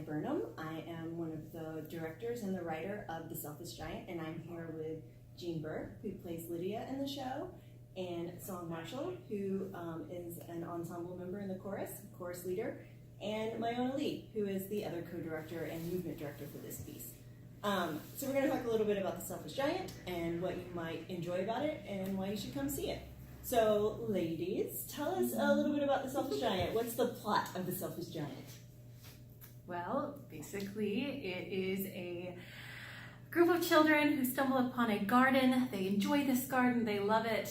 Burnham. I am one of the directors and the writer of The Selfish Giant, and I'm here with Jean Burke, who plays Lydia in the show, and Song Marshall, who is an ensemble member in the chorus leader, and Mayona Lee, who is the other co-director and movement director for this piece. So we're going to talk a little bit about The Selfish Giant and what you might enjoy about it and why you should come see it. So, ladies, tell us a little bit about The Selfish Giant. What's the plot of The Selfish Giant? Well, basically, it is a group of children who stumble upon a garden. They enjoy this garden, they love it,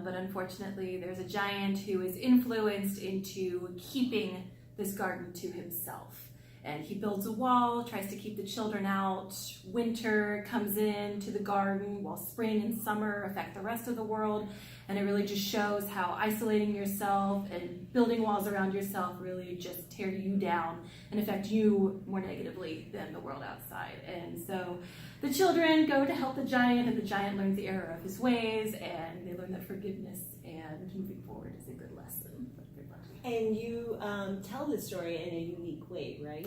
but unfortunately there's a giant who is influenced into keeping this garden to himself. And he builds a wall, tries to keep the children out. Winter comes in to the garden while spring and summer affect the rest of the world. And it really just shows how isolating yourself and building walls around yourself really just tear you down and affect you more negatively than the world outside. And so the children go to help the giant, and the giant learns the error of his ways, and they learn that forgiveness and moving forward is a good lesson for everybody. And you tell this story in a unique way, right?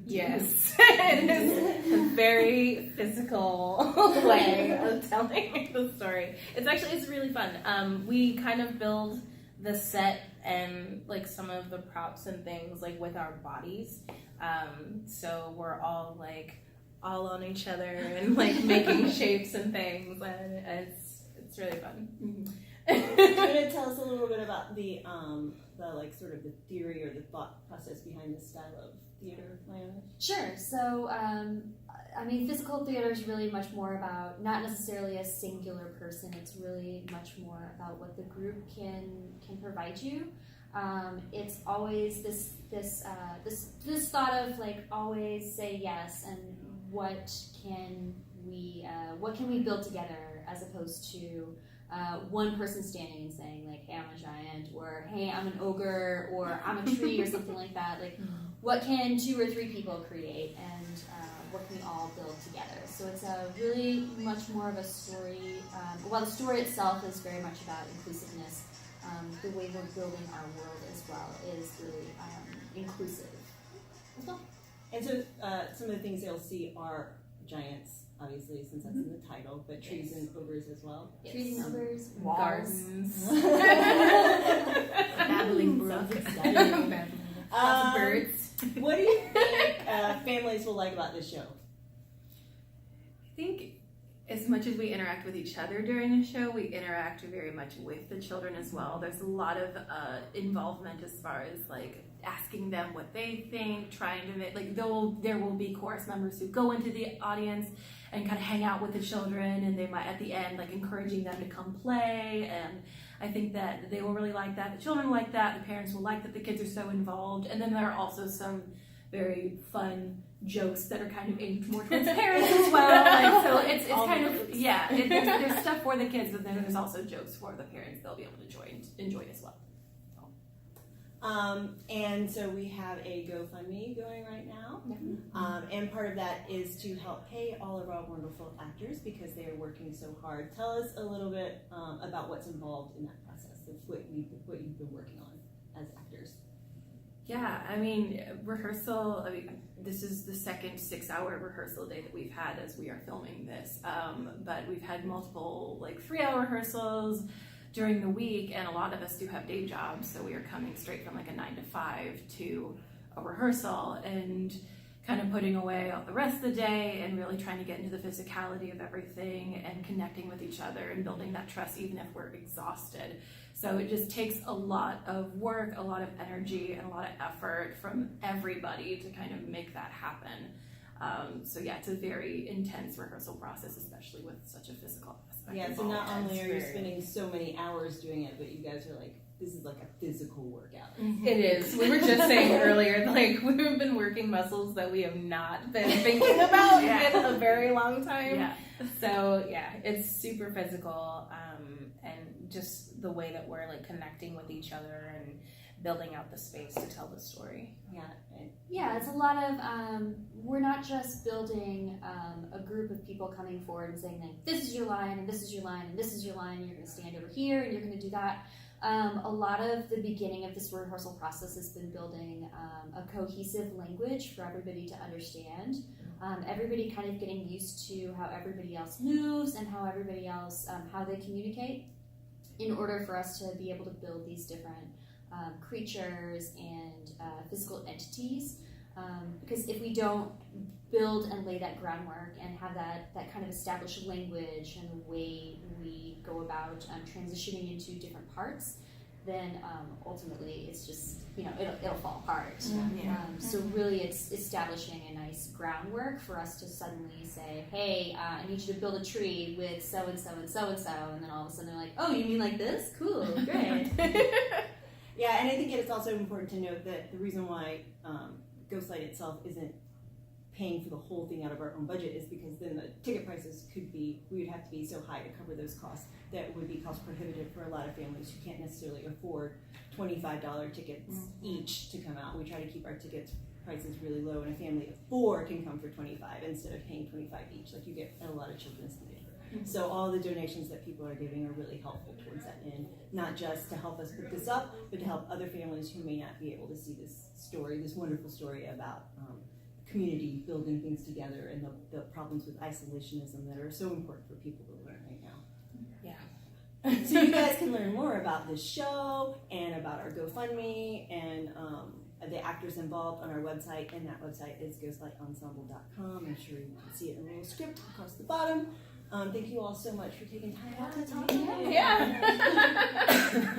Yes, it is a very physical way of telling the story. It's really fun. We kind of build the set and like some of the props and things like with our bodies. So we're all on each other and like making shapes and things, and it's really fun. Mm-hmm. Do you want to tell us a little bit about the like sort of the theory or the thought process behind this style of theater, Mayona? Sure. So, I mean, physical theater is really much more about not necessarily a singular person. It's really much more about what the group can provide you. It's always this thought of like always say yes, and what can we build together, as opposed to one person standing and saying like, hey, I'm a giant, or hey, I'm an ogre, or I'm a tree, or something like that. Like, what can 2 or 3 people create, and what can we all build together? So it's a really much more of a story. While the story itself is very much about inclusiveness, the way we're building our world as well is really inclusive as well. And so some of the things you'll see are giants, obviously, since that's in the title, but trees and ogres as well. Yes. Trees and ogres, Walls. gardens, Babbling brooks, Lots of birds. What do you think families will like about this show? I think as much as we interact with each other during the show, we interact very much with the children as well. There's a lot of involvement as far as like asking them what they think, trying to make, like there will be chorus members who go into the audience and kind of hang out with the children, and they might at the end like encouraging them to come play, and I think that they will really like that. The children will like that. The parents will like that the kids are so involved, and then there are also some very fun jokes that are kind of aimed more towards parents as well. Like, so it's kind of there's stuff for the kids, but then there's also jokes for the parents they'll be able to enjoy as well. And so we have a GoFundMe going right now. And part of that is to help pay all of our wonderful actors because they are working so hard. Tell us a little bit about what's involved in that process, of what you've been working on as actors. Yeah, I mean, rehearsal, this is the second 6-hour rehearsal day that we've had as we are filming this. But we've had multiple 3-hour rehearsals during the week, and a lot of us do have day jobs, so we are coming straight from a 9 to 5 to a rehearsal and kind of putting away all the rest of the day and really trying to get into the physicality of everything and connecting with each other and building that trust even if we're exhausted. So it just takes a lot of work, a lot of energy, and a lot of effort from everybody to kind of make that happen. So yeah, it's a very intense rehearsal process, especially with such a physical aspect. Yeah, so not only are you spending so many hours doing it, but you guys are this is like a physical workout. Mm-hmm. It is. We were just saying earlier, we've been working muscles that we have not been thinking about in a very long time. Yeah. So yeah, it's super physical, and just the way that we're connecting with each other and building out the space to tell the story. Yeah, it's a lot of, we're not just building a group of people coming forward and saying, this is your line, and this is your line, and this is your line, and you're going to stand over here, and you're going to do that. A lot of the beginning of this rehearsal process has been building a cohesive language for everybody to understand. Everybody kind of getting used to how everybody else moves and how everybody else, how they communicate, in order for us to be able to build these different creatures and physical entities. Because if we don't build and lay that groundwork and have that kind of established language and the way we go about transitioning into different parts, then ultimately it's just, it'll fall apart. So really it's establishing a nice groundwork for us to suddenly say, hey, I need you to build a tree with so-and-so and so-and-so, and then all of a sudden they're like, oh, you mean like this? Cool, great. Yeah, and I think it's also important to note that the reason why Ghostlight itself isn't paying for the whole thing out of our own budget is because then the ticket prices we would have to be so high to cover those costs that it would be cost prohibitive for a lot of families who can't necessarily afford $25 tickets each to come out. We try to keep our tickets prices really low, and a family of 4 can come for $25 instead of paying $25 each like you get at a lot of children's theater. So all the donations that people are giving are really helpful towards that end, not just to help us put this up, but to help other families who may not be able to see this story, this wonderful story about community building things together and the problems with isolationism that are so important for people to learn right now. Yeah. So you guys can learn more about this show and about our GoFundMe and the actors involved on our website, and that website is ghostlightensemble.com. I'm sure you can see it in a little script across the bottom. Thank you all so much for taking time out to talk to me. Yeah.